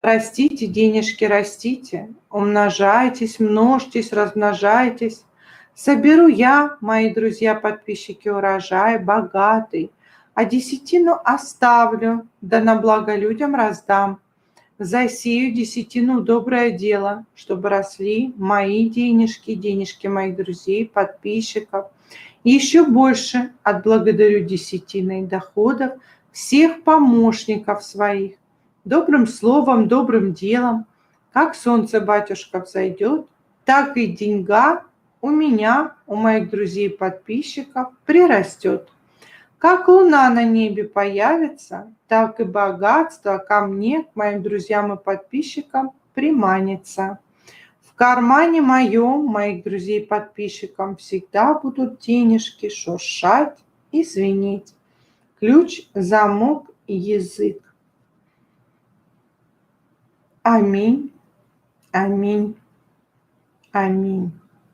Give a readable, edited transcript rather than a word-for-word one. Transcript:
Растите, денежки растите, умножайтесь, множьтесь, размножайтесь. Соберу я, мои друзья, подписчики, урожай богатый, а десятину оставлю, да на благо людям раздам. Засею десятину доброе дело, чтобы росли мои денежки, денежки моих друзей, подписчиков. И еще больше отблагодарю десятиной доходов всех помощников своих. Добрым словом, добрым делом, как солнце, батюшка, взойдет, так и деньга у меня, у моих друзей, подписчиков прирастет. Как луна на небе появится, так и богатство ко мне, к моим друзьям и подписчикам приманится. В кармане моем, моих друзей подписчикам, всегда будут денежки шуршать и звенеть. Ключ, замок и язык. Аминь, аминь, аминь.